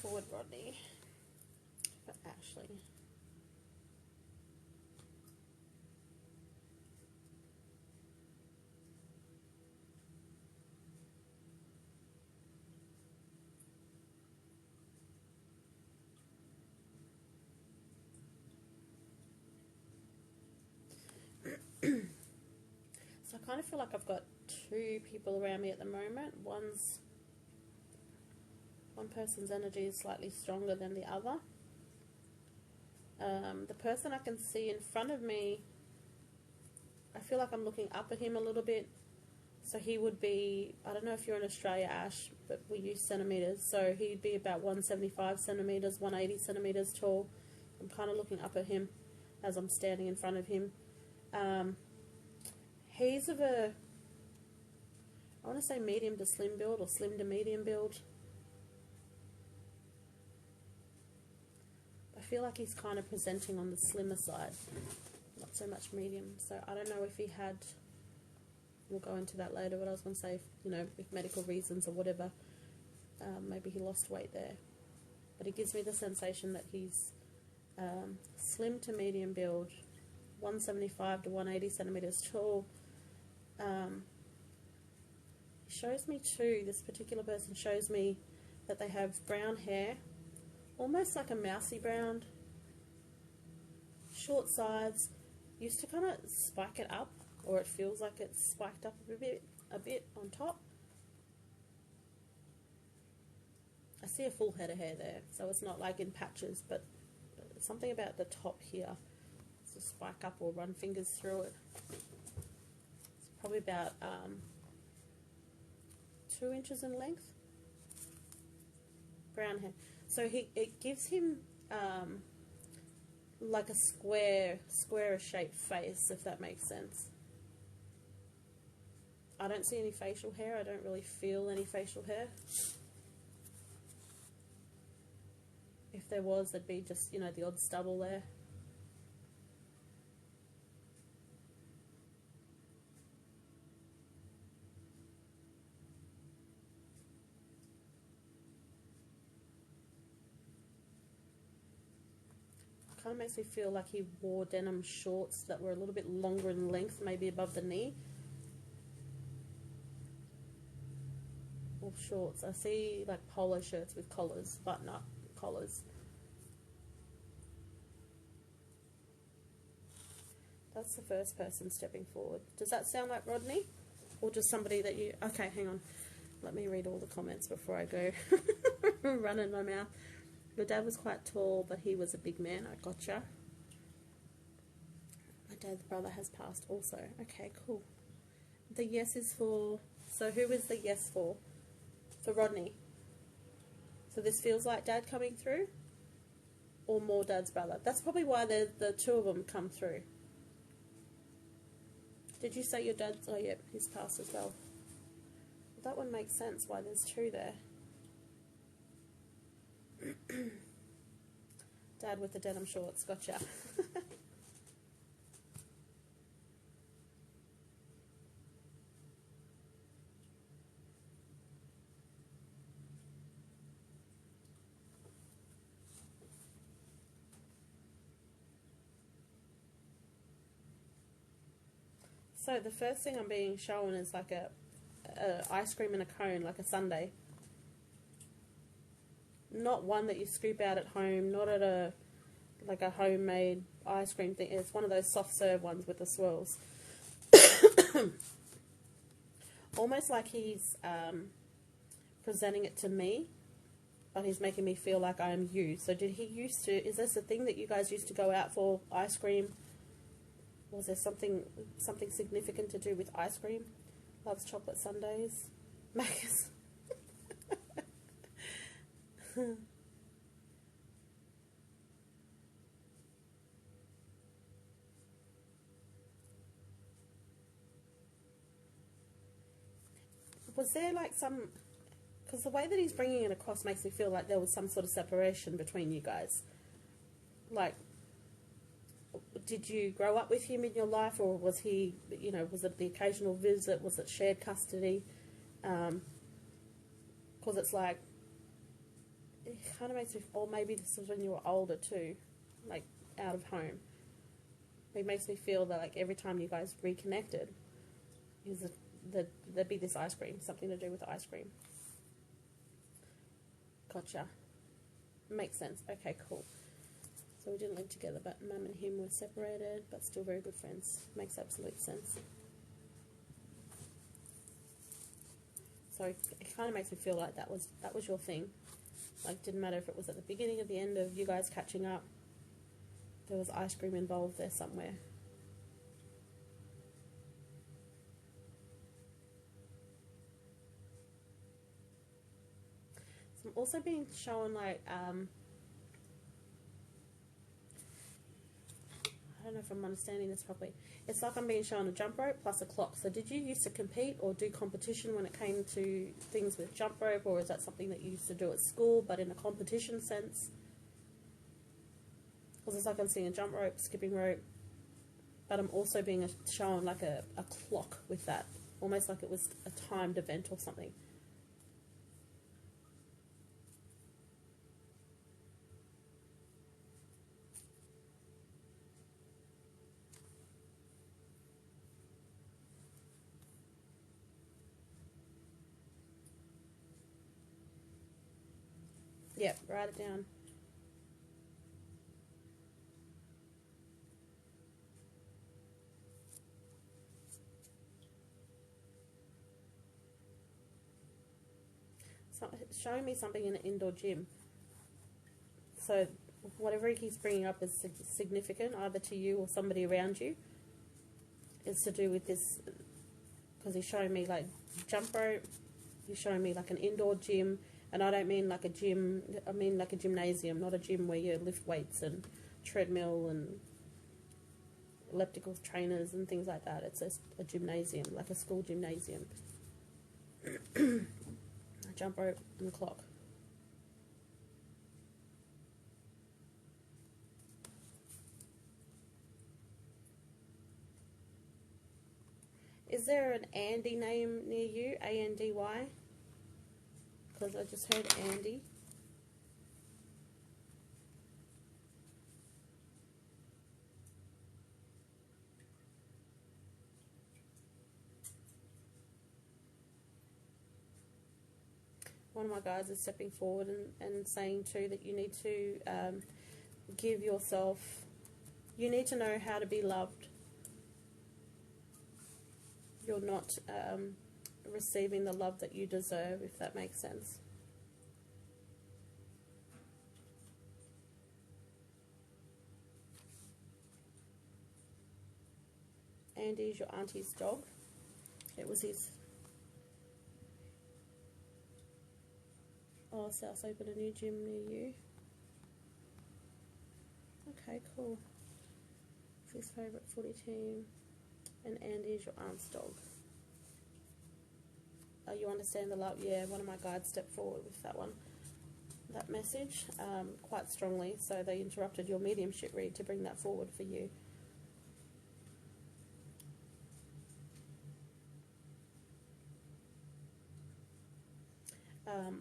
forward, Rodney, for Ashley. So I kind of feel like I've got two people around me at the moment. One person's energy is slightly stronger than the other. The person I can see in front of me, I feel like I'm looking up at him a little bit. So he would be, I don't know if you're in Australia, Ash, but we use centimetres. So he'd be about 175 centimetres, 180 centimetres tall. I'm kind of looking up at him as I'm standing in front of him. He's of a, I want to say medium to slim build, or slim to medium build. I feel like he's kind of presenting on the slimmer side, not so much medium. So I don't know if he had, we'll go into that later, what I was going to say, you know, with medical reasons or whatever, maybe he lost weight there. But it gives me the sensation that he's slim to medium build, 175 to 180 centimetres tall. He shows me too, this particular person shows me that they have brown hair, almost like a mousy brown, short sides, used to kind of spike it up, or it feels like it's spiked up a bit on top. I see a full head of hair there, so it's not like in patches, but something about the top here. To spike up or run fingers through it. It's probably about 2 inches in length. Brown hair. So it gives him like a square shaped face, if that makes sense. I don't see any facial hair. I don't really feel any facial hair. If there was, there'd be just, you know, the odd stubble there. Kind of makes me feel like he wore denim shorts that were a little bit longer in length, maybe above the knee. Or shorts. I see like polo shirts with collars, button-up collars. That's the first person stepping forward. Does that sound like Rodney? Or just somebody that you... Okay, hang on. Let me read all the comments before I go running my mouth. Your dad was quite tall, but he was a big man. I gotcha. My dad's brother has passed also. Okay, cool. The yes is for... So who is the yes for? For Rodney. So this feels like dad coming through? Or more dad's brother? That's probably why the two of them come through. Did you say your dad's... Oh, yeah, he's passed as well. That one makes sense why there's two there. Dad with the denim shorts, gotcha. So the first thing I'm being shown is like a ice cream in a cone, like a sundae. Not one that you scoop out at home, not at a like a homemade ice cream thing. It's one of those soft serve ones with the swirls. Almost like he's presenting it to me, but he's making me feel like I am you. So did he used to, is this a thing that you guys used to go out for, ice cream? Was there something significant to do with ice cream? Loves chocolate sundaes. Macca's. Was there like some... Because the way that he's bringing it across makes me feel like there was some sort of separation between you guys. Like, did you grow up with him in your life, or was he, you know, was it the occasional visit? Was it shared custody? Because it's like, it kind of makes me, or maybe this was when you were older too, like out of home. It makes me feel that like every time you guys reconnected, is that there'd be this ice cream, something to do with ice cream. Gotcha. Makes sense. Okay, cool. So we didn't live together, but Mum and him were separated, but still very good friends. Makes absolute sense. So it kind of makes me feel like that was your thing. Like, didn't matter if it was at the beginning or the end of you guys catching up. There was ice cream involved there somewhere. So I'm also being shown like, I don't know if I'm understanding this properly. It's like I'm being shown a jump rope plus a clock. So did you used to compete or do competition when it came to things with jump rope, or is that something that you used to do at school but in a competition sense? Because it's like I'm seeing a jump rope, skipping rope, but I'm also being shown like a clock with that. Almost like it was a timed event or something. Yep, write it down. So it's showing me something in an indoor gym. So whatever he keeps bringing up is significant, either to you or somebody around you. It's to do with this, because he's showing me like jump rope, he's showing me like an indoor gym, and I don't mean like a gym, I mean like a gymnasium, not a gym where you lift weights and treadmill and elliptical trainers and things like that. It's a gymnasium, like a school gymnasium. A jump rope and a clock. Is there an Andy name near you? A-N-D-Y? Because I just heard Andy. One of my guys is stepping forward and saying too that you need to give yourself, you need to know how to be loved. You're not receiving the love that you deserve, if that makes sense. Andy is your auntie's dog. It was his. Oh, South opened a new gym near you. Okay, cool. It's his favourite footy team. And Andy is your aunt's dog. You understand the love? Yeah, one of my guides stepped forward with that one. That message, quite strongly. So they interrupted your mediumship read to bring that forward for you.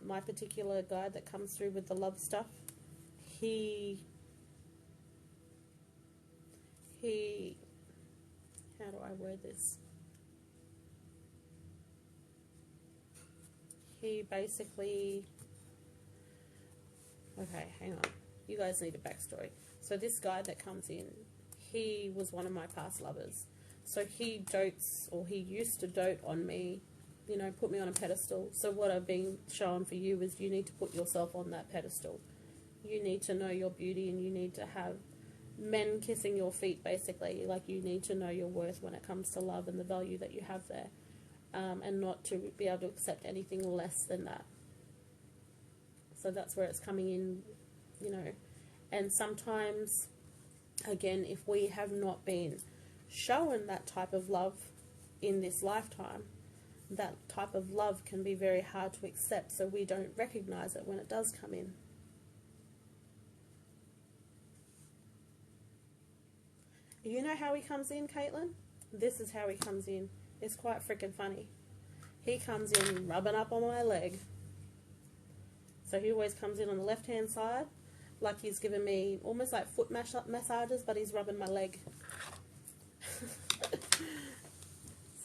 My particular guide that comes through with the love stuff, he how do I word this? He basically, okay, hang on. You guys need a backstory. So this guy that comes in, he was one of my past lovers. So he dotes, or he used to dote on me, you know, put me on a pedestal. So what I've been shown for you is you need to put yourself on that pedestal. You need to know your beauty, and you need to have men kissing your feet, basically. Like, you need to know your worth when it comes to love and the value that you have there, and not to be able to accept anything less than that. So that's where it's coming in, you know. And sometimes, again, if we have not been shown that type of love in this lifetime, that type of love can be very hard to accept, so we don't recognize it when it does come in. You know how he comes in, Caitlin? This is how he comes in. It's quite freaking funny. He comes in rubbing up on my leg, So he always comes in on the left-hand side, like he's giving me almost like foot massages, but he's rubbing my leg.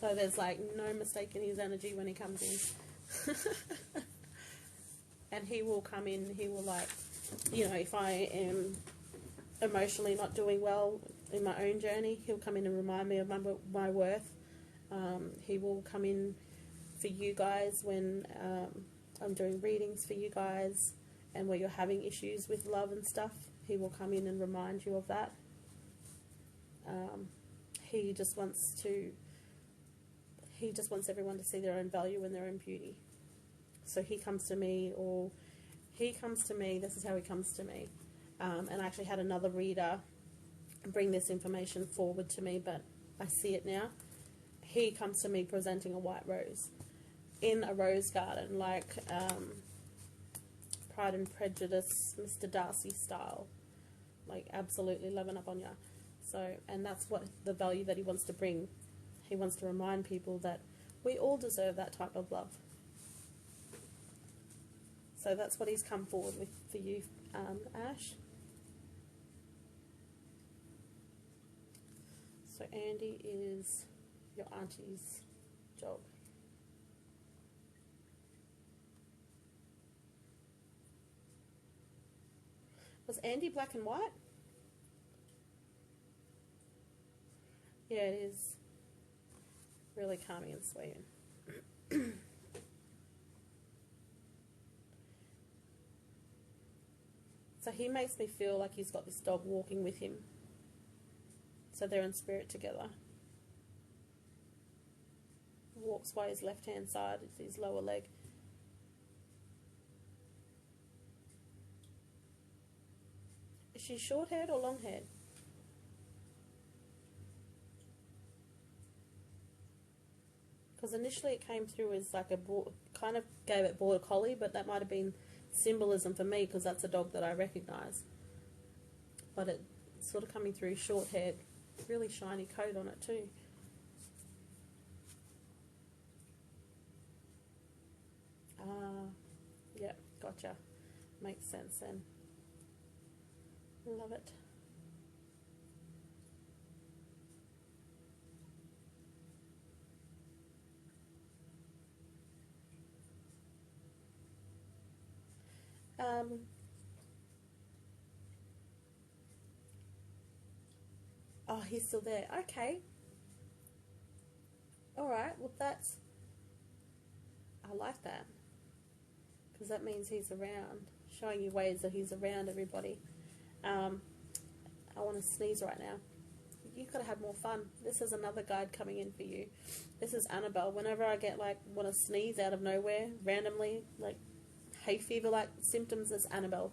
So there's like no mistaking his energy when he comes in. And he will come in, he will like, you know, if I am emotionally not doing well in my own journey, he'll come in and remind me of my worth. He will come in for you guys when I'm doing readings for you guys, and where you're having issues with love and stuff, he will come in and remind you of that. He just wants everyone to see their own value and their own beauty. So he comes to me, this is how he comes to me. And I actually had another reader bring this information forward to me, but I see it now. He comes to me presenting a white rose in a rose garden, like Pride and Prejudice, Mr. Darcy style, like absolutely loving up on ya. So, and that's what the value that he wants to bring. He wants to remind people that we all deserve that type of love. So that's what he's come forward with for you, Ash. So Andy is your auntie's dog. Was Andy black and white? Yeah, it is. Really calming and sweet. So he makes me feel like he's got this dog walking with him. So they're in spirit together. Walks by his left-hand side, it's his lower leg. Is she short-haired or long-haired? Because initially it came through as like kind of gave it border collie, but that might have been symbolism for me because that's a dog that I recognise. But it's sort of coming through short-haired, really shiny coat on it too. Yeah, gotcha. Makes sense then. Love it. Oh, he's still there. Okay. Alright, well I like that. Because that means he's around. Showing you ways that he's around everybody. I want to sneeze right now. You've got to have more fun. This is another guide coming in for you. This is Annabelle. Whenever I get want to sneeze out of nowhere, randomly, like hay fever-like symptoms, it's Annabelle.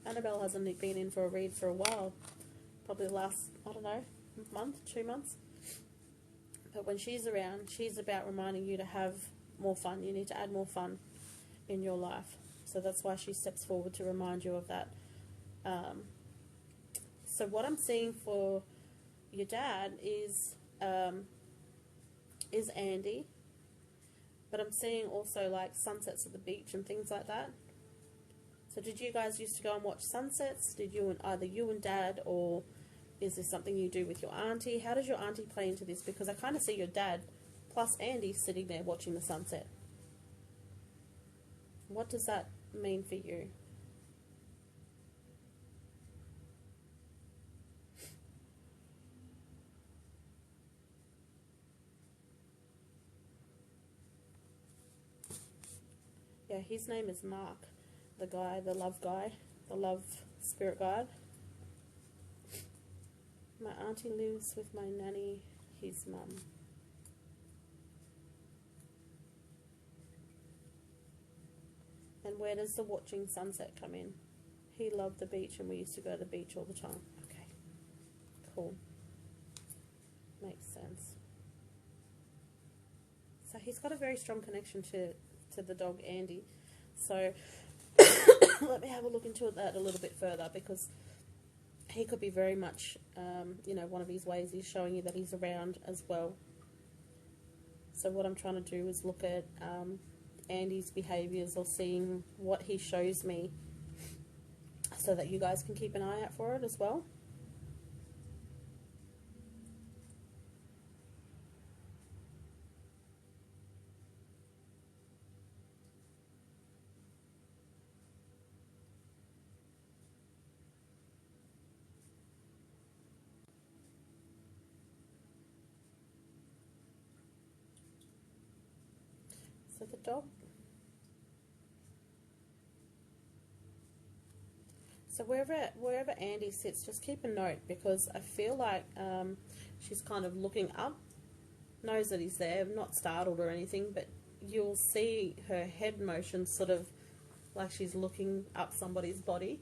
Annabelle hasn't been in for a read for a while. Probably the last, I don't know, month, 2 months. But when she's around, she's about reminding you to have more fun. You need to add more fun in your life. So that's why she steps forward to remind you of that. So what I'm seeing for your dad is Andy, but I'm seeing also like sunsets at the beach and things like that. So did you guys used to go and watch sunsets? Did either you and Dad, or is this something you do with your auntie? How does your auntie play into this? Because I kind of see your dad plus Andy sitting there watching the sunset. What does that mean for you? Yeah, his name is Mark, the guy, the love spirit guide. My auntie lives with my nanny, his mum. And where does the watching sunset come in? He loved the beach and we used to go to the beach all the time. Okay, cool. Makes sense. So he's got a very strong connection to the dog Andy. So let me have a look into that a little bit further, because he could be very much, one of his ways is showing you that he's around as well. So what I'm trying to do is look at Andy's behaviours or seeing what he shows me, so that you guys can keep an eye out for it as well. So the dog. So wherever Andy sits, just keep a note, because I feel like she's kind of looking up, knows that he's there, not startled or anything, but you'll see her head motion sort of like she's looking up somebody's body.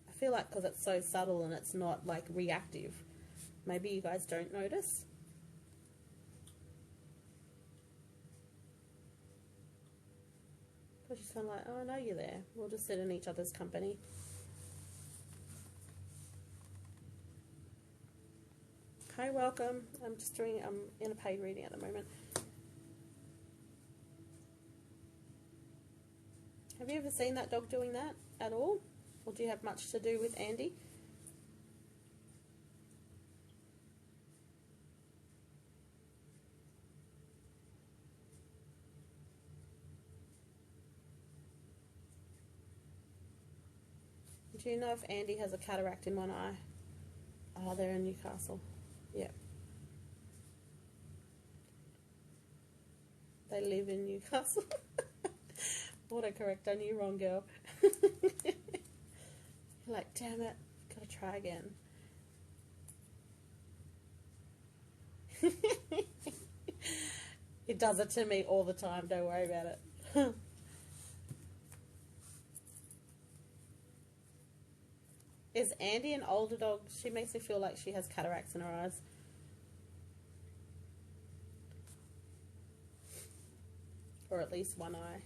I feel like because it's so subtle and it's not like reactive, maybe you guys don't notice. She's kind of like, oh, I know you're there. We'll just sit in each other's company. Hi, welcome. I'm in a paid reading at the moment. Have you ever seen that dog doing that at all? Or do you have much to do with Andy? Do you know if Andy has a cataract in one eye? Oh, they're in Newcastle. Yep. They live in Newcastle. Autocorrect, I knew wrong, girl. You're like, damn it, gotta try again. It does it to me all the time, don't worry about it. Is Andy an older dog? She makes me feel like she has cataracts in her eyes. Or at least one eye.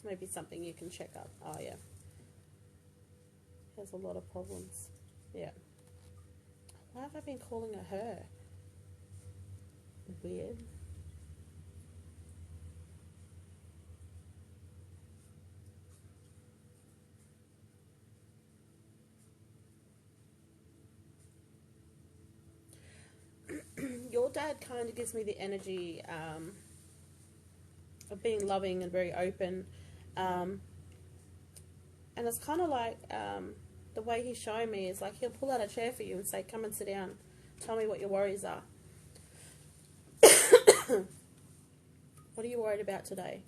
Maybe something you can check up. Oh, yeah. Has a lot of problems. Yeah. Why have I been calling her her? Weird. Your dad kind of gives me the energy of being loving and very open, and it's kind of like the way he's showing me is like he'll pull out a chair for you and say, come and sit down, tell me what your worries are. What are you worried about today?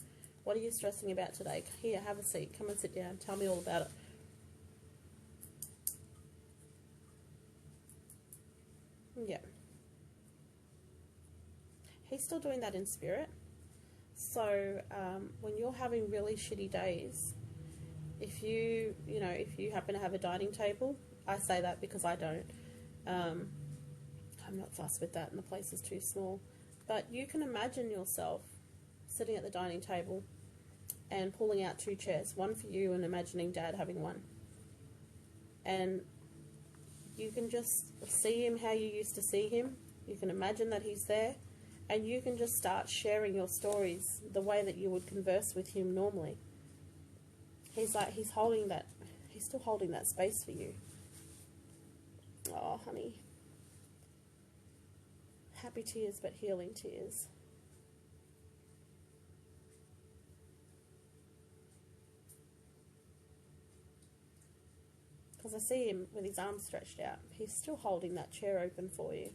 What are you stressing about today? Here, have a seat, come and sit down, tell me all about it. Yeah. He's still doing that in spirit. So when you're having really shitty days, if you happen to have a dining table, I say that because I don't. I'm not fussed with that and the place is too small. But you can imagine yourself sitting at the dining table and pulling out two chairs, one for you and imagining Dad having one. And you can just see him how you used to see him. You can imagine that he's there. And you can just start sharing your stories the way that you would converse with him normally. He's still holding that space for you. Oh, honey. Happy tears, but healing tears. Because I see him with his arms stretched out. He's still holding that chair open for you.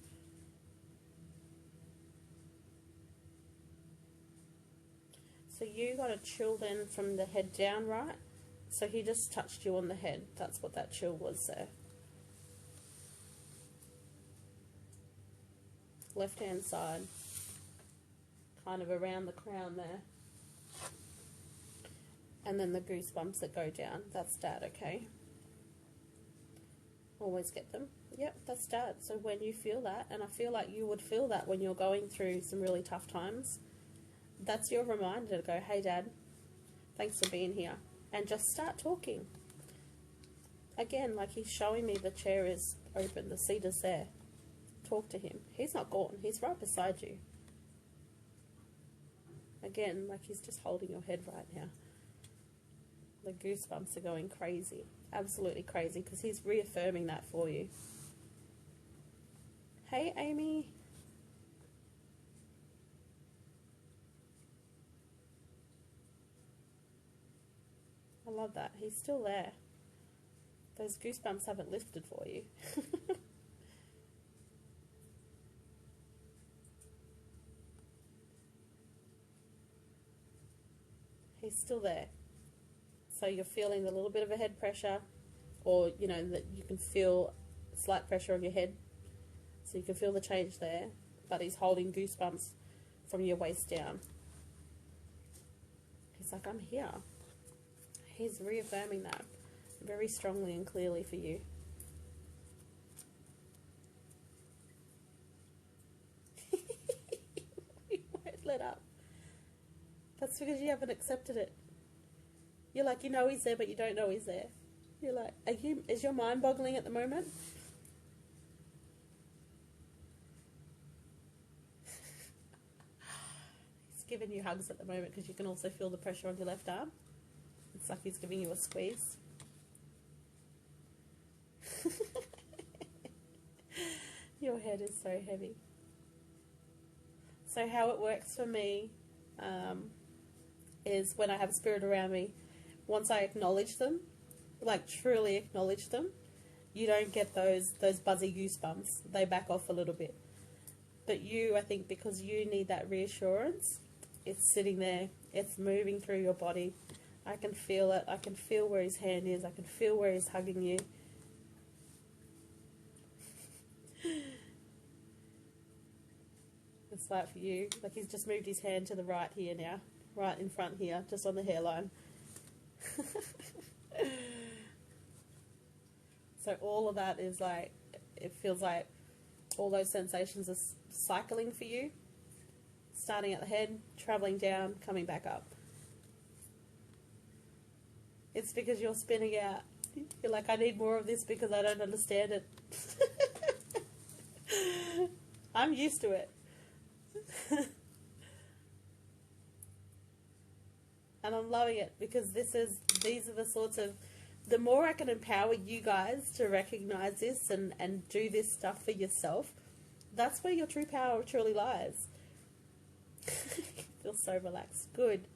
So you got a chill then from the head down, right? So he just touched you on the head. That's what that chill was there. Left hand side. Kind of around the crown there. And then the goosebumps that go down. That's Dad, okay? Always get them. Yep, that's Dad. So when you feel that, and I feel like you would feel that when you're going through some really tough times, that's your reminder to go, hey Dad, thanks for being here. And just start talking. Again, like he's showing me the chair is open, the seat is there. Talk to him. He's not gone, he's right beside you. Again, like he's just holding your head right now. The goosebumps are going crazy. Absolutely crazy, because he's reaffirming that for you. Hey, Amy. I love that. He's still there. Those goosebumps haven't lifted for you. He's still there. So you're feeling a little bit of a head pressure, or, you know, that you can feel slight pressure on your head. So you can feel the change there, but he's holding goosebumps from your waist down. He's like, I'm here. He's reaffirming that very strongly and clearly for you. You won't let up. That's because you haven't accepted it. You're like, you know he's there, but you don't know he's there. You're like, is your mind boggling at the moment? He's giving you hugs at the moment because you can also feel the pressure on your left arm. It's like he's giving you a squeeze. Your head is so heavy. So how it works for me is when I have spirit around me, once I acknowledge them, like truly acknowledge them, you don't get those buzzy goosebumps. They back off a little bit. But you, I think, because you need that reassurance, it's sitting there, it's moving through your body. I can feel it. I can feel where his hand is. I can feel where he's hugging you. It's like for you, like he's just moved his hand to the right here now, right in front here, just on the hairline. So all of that is like, it feels like all those sensations are cycling for you, starting at the head, traveling down, coming back up. It's because you're spinning out. You're like, I need more of this because I don't understand it. I'm used to it. And I'm loving it because these are the sorts of, the more I can empower you guys to recognize this and do this stuff for yourself, that's where your true power truly lies. Feel so relaxed. Good.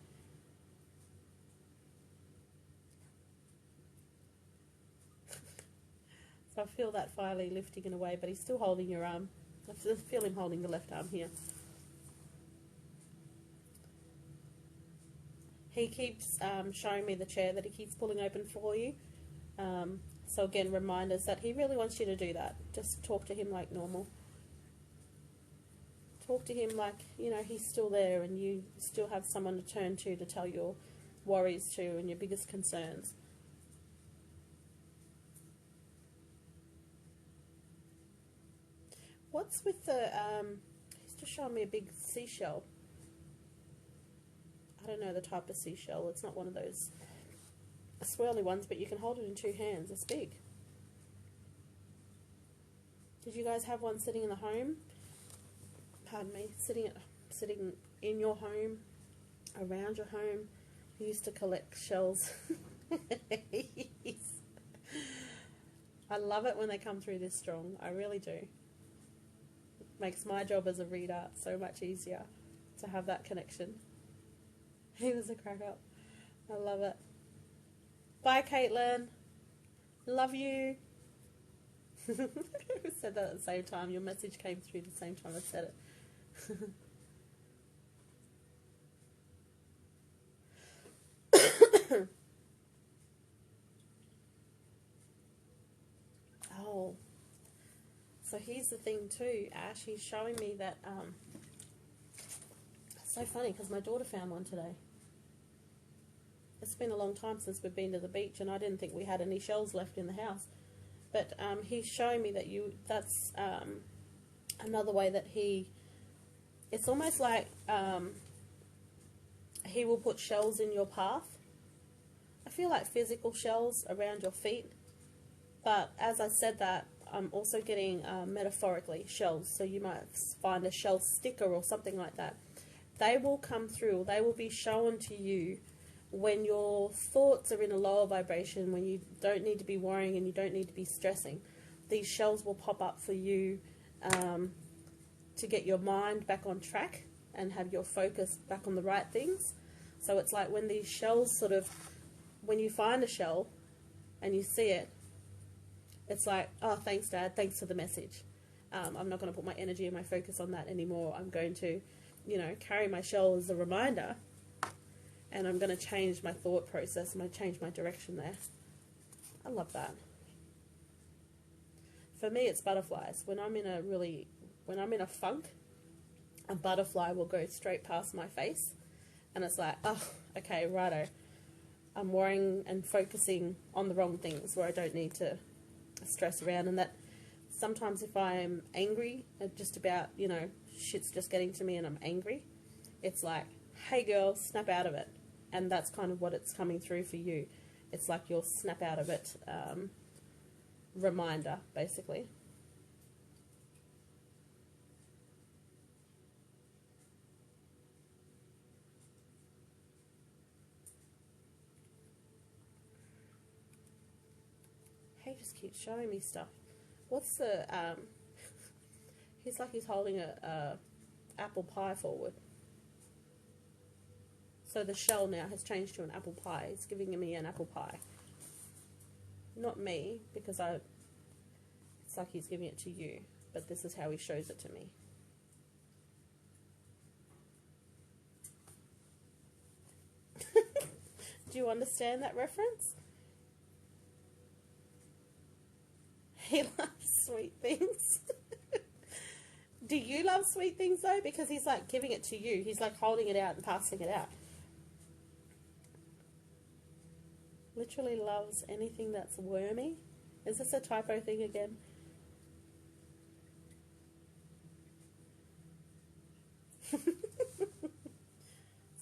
So I feel that finally lifting in a way, but he's still holding your arm. I feel him holding the left arm here. He keeps showing me the chair that he keeps pulling open for you. So again, reminders that he really wants you to do that. Just talk to him like normal. Talk to him like, you know, he's still there and you still have someone to turn to tell your worries to and your biggest concerns. What's with the, he's just showing me a big seashell. I don't know the type of seashell. It's not one of those swirly ones, but you can hold it in two hands. It's big. Did you guys have one sitting in the home? Pardon me. Sitting in your home, around your home. You used to collect shells. I love it when they come through this strong. I really do. Makes my job as a reader so much easier to have that connection. He was a crack up. I love it. Bye, Caitlin. Love you. We said that at the same time. Your message came through the same time I said it. Oh. So here's the thing too, Ash. He's showing me that, it's so funny because my daughter found one today. It's been a long time since we've been to the beach and I didn't think we had any shells left in the house. But he's showing me that that's another way that it's almost like he will put shells in your path. I feel like physical shells around your feet, but as I said that, I'm also getting metaphorically shells, so you might find a shell sticker or something like that. They will come through, they will be shown to you when your thoughts are in a lower vibration, when you don't need to be worrying and you don't need to be stressing. These shells will pop up for you to get your mind back on track and have your focus back on the right things. So it's like when these shells sort of, when you find a shell and you see it, it's like, oh, thanks, Dad, thanks for the message. I'm not going to put my energy and my focus on that anymore. I'm going to, you know, carry my shell as a reminder, and I'm going to change my thought process. I'm going to change my direction there. I love that. For me, it's butterflies. When I'm in a funk, a butterfly will go straight past my face, and it's like, oh, okay, righto. I'm worrying and focusing on the wrong things where I don't need to stress around. And that sometimes if I'm angry just about, you know, shit's just getting to me and I'm angry, it's like, hey girl, snap out of it. And that's kind of what it's coming through for you. It's like your snap out of it reminder, basically. He just keeps showing me stuff. What's the, he's like he's holding a apple pie forward. So the shell now has changed to an apple pie. He's giving me an apple pie. Not me, because it's like he's giving it to you. But this is how he shows it to me. Do you understand that reference? He loves sweet things. Do you love sweet things though? Because he's like giving it to you. He's like holding it out and passing it out. Literally loves anything that's wormy. Is this a typo thing again?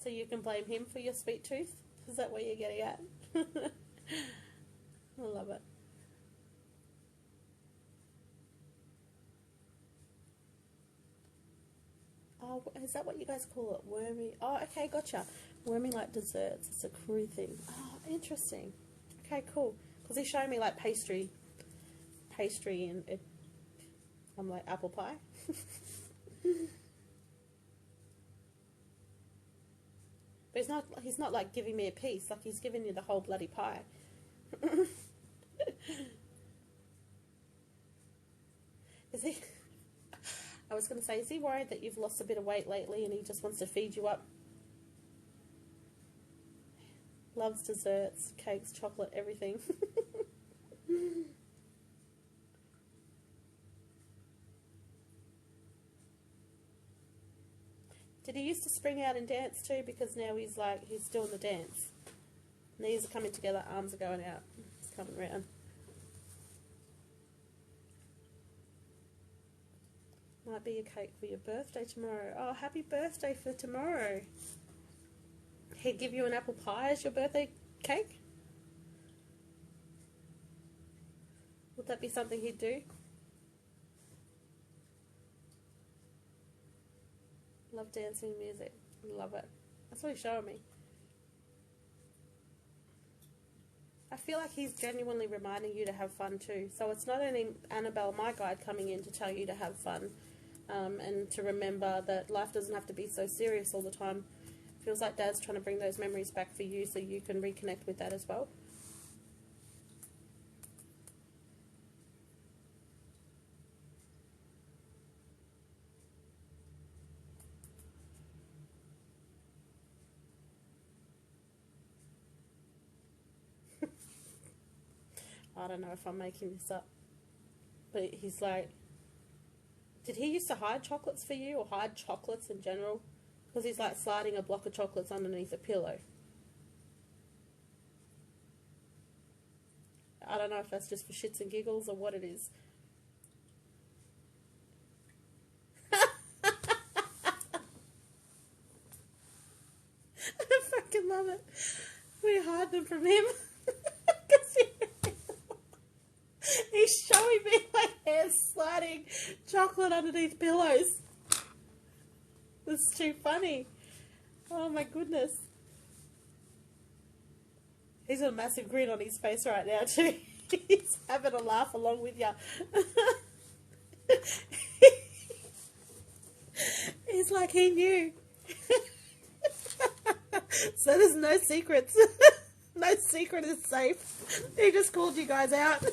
So you can blame him for your sweet tooth? Is that what you're getting at? I love it. Oh, is that what you guys call it? Wormy? Oh, okay, gotcha. Wormy like desserts. It's a crew thing. Oh, interesting. Okay, cool. Because he's showing me like pastry, and it, I'm like, apple pie? But he's not like giving me a piece. Like he's giving you the whole bloody pie. Is he... I was going to say, is he worried that you've lost a bit of weight lately and he just wants to feed you up? Loves desserts, cakes, chocolate, everything. Did he used to spring out and dance too? Because now he's doing the dance. Knees are coming together, arms are going out. He's coming around. Might be a cake for your birthday tomorrow. Oh, happy birthday for tomorrow. He'd give you an apple pie as your birthday cake? Would that be something he'd do? Love dancing and music. Love it. That's what he's showing me. I feel like he's genuinely reminding you to have fun too. So it's not only Annabelle, my guide, coming in to tell you to have fun and to remember that life doesn't have to be so serious all the time. It feels like Dad's trying to bring those memories back for you so you can reconnect with that as well. I don't know if I'm making this up, but he's like, did he used to hide chocolates for you or hide chocolates in general? Because he's like sliding a block of chocolates underneath a pillow. I don't know if that's just for shits and giggles or what it is. fucking love it. We hide them from him. 'Cause he's showing me my hair sliding chocolate underneath pillows. It's too funny. Oh my goodness. He's got a massive grin on his face right now too. He's having a laugh along with you. He's like, he knew. So there's no secrets. No secret is safe. He just called you guys out.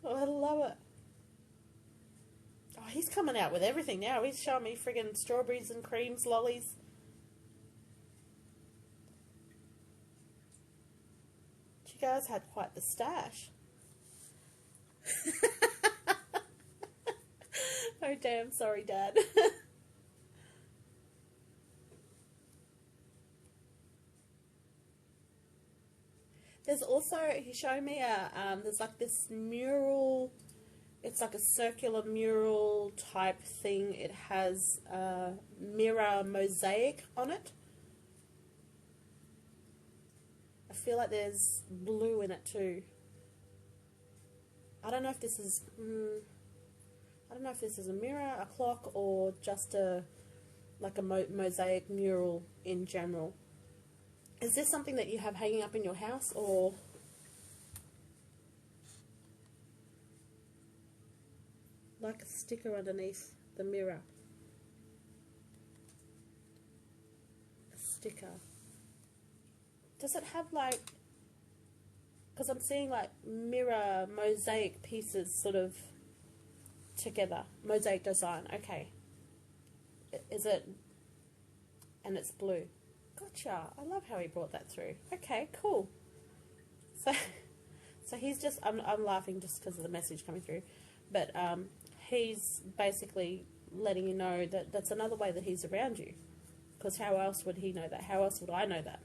Oh, I love it. Oh, he's coming out with everything now. He's showing me friggin' strawberries and creams, lollies. You guys had quite the stash. Oh, damn, sorry, Dad. There's also, he showed me there's like this mural, it's like a circular mural type thing. It has a mirror mosaic on it. I feel like there's blue in it too. I don't know if this is, I don't know if this is a mirror, a clock, or just a mosaic mural in general. Is this something that you have hanging up in your house, or like a sticker underneath the mirror? A sticker. Does it have like, because I'm seeing like mirror mosaic pieces sort of together. Mosaic design, okay. Is it, and it's blue. Gotcha. I love how he brought that through. Okay, cool. So he's just, I'm laughing just because of the message coming through, but he's basically letting you know that that's another way that he's around you, because how else would he know that? How else would I know that?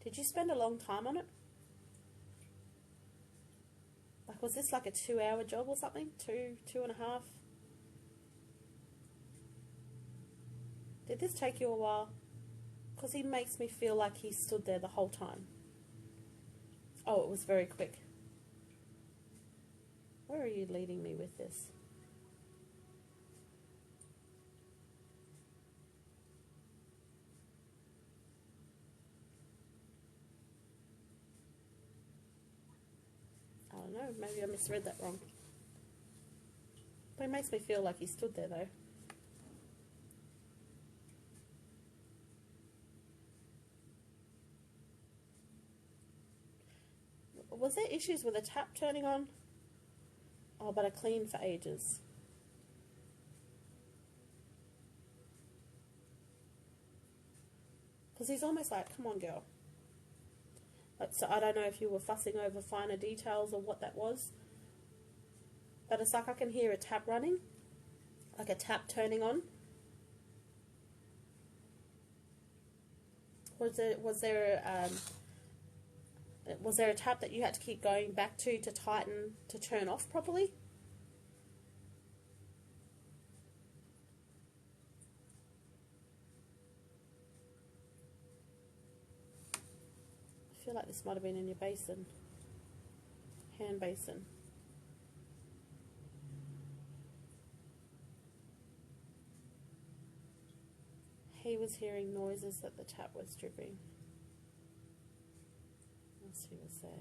Did you spend a long time on it? Like, was this like a 2-hour job or something? 2.5? Did this take you a while? Because he makes me feel like he stood there the whole time. Oh, it was very quick. Where are you leading me with this? I don't know, maybe I misread that wrong. But it makes me feel like he stood there though. Was there issues with the tap turning on? Oh, but I cleaned for ages. Because he's almost like, come on girl. Like, so I don't know if you were fussing over finer details or what that was. But it's like I can hear a tap running. Like a tap turning on. Was there a tap that you had to keep going back to tighten, to turn off properly? I feel like this might have been in your basin. Hand basin. He was hearing noises that the tap was dripping. He was there.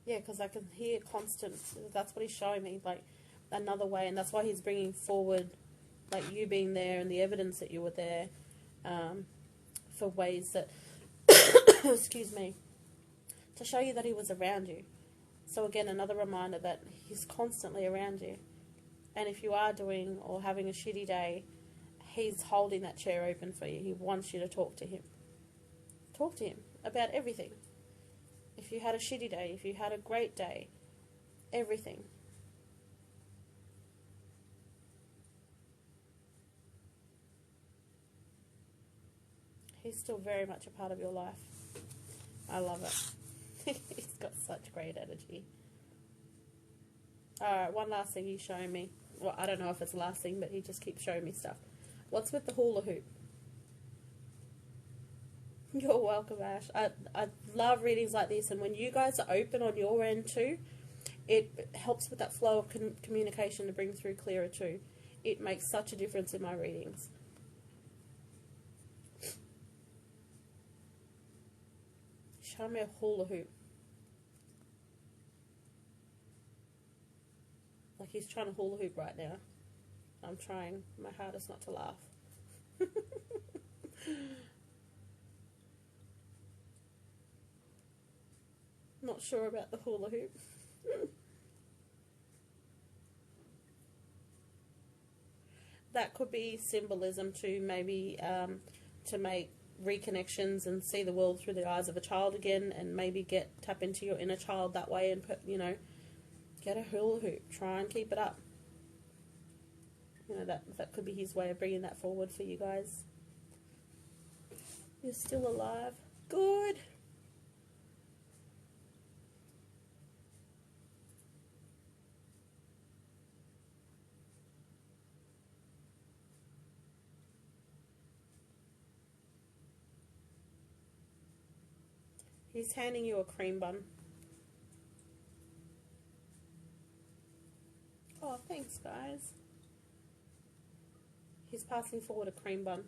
Yeah, because I can hear constant, that's what he's showing me, like another way, and that's why he's bringing forward like you being there and the evidence that you were there, for ways that excuse me, to show you that he was around you. So again, another reminder that he's constantly around you, and if you are doing or having a shitty day, he's holding that chair open for you. He wants you to talk to him. Talk to him about everything. If you had a shitty day, if you had a great day, everything. He's still very much a part of your life. I love it. He's got such great energy. Alright, one last thing he's showing me. Well, I don't know if it's the last thing, but he just keeps showing me stuff. What's with the hula hoop? You're welcome, Ash. I love readings like this, and when you guys are open on your end too, it helps with that flow of communication to bring through clearer too. It makes such a difference in my readings. Show me a hula hoop. Like he's trying to hula hoop right now. I'm trying my hardest not to laugh. Not sure about the hula hoop. That could be symbolism to maybe to make reconnections and see the world through the eyes of a child again, and maybe tap into your inner child that way, and put, you know, get a hula hoop. Try and keep it up. You know, that could be his way of bringing that forward for you guys. You're still alive. Good. He's handing you a cream bun. Oh, thanks, guys. He's passing forward a cream bun.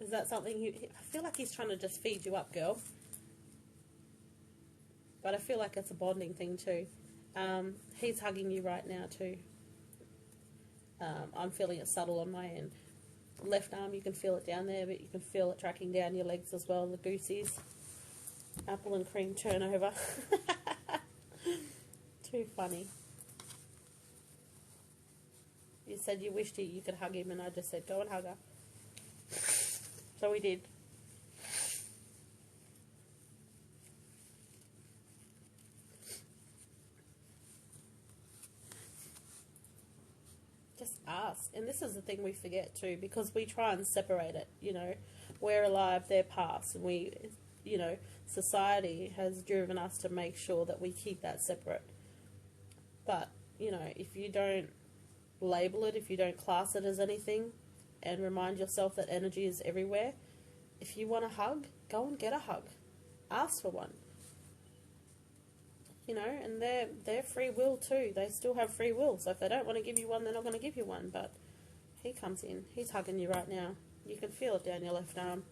Is that something I feel like he's trying to just feed you up, girl. But I feel like it's a bonding thing too. He's hugging you right now too. I'm feeling it subtle on my end. Left arm, you can feel it down there, but you can feel it tracking down your legs as well, the goosies. Apple and cream turnover. Too funny. You said you wished you could hug him, and I just said, go and hug her. So we did. Just ask. And this is the thing we forget too, because we try and separate it, you know. We're alive, they're past, and we, you know, society has driven us to make sure that we keep that separate. But, you know, if you don't label it, if you don't class it as anything, and remind yourself that energy is everywhere, if you want a hug, go and get a hug. Ask for one. You know, and they're free will too. They still have free will. So if they don't want to give you one, they're not going to give you one. But he comes in. He's hugging you right now. You can feel it down your left arm.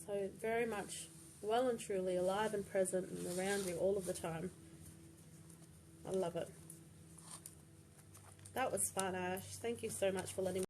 So very much well and truly alive and present and around you all of the time. I love it. That was fun, Ash. Thank you so much for letting me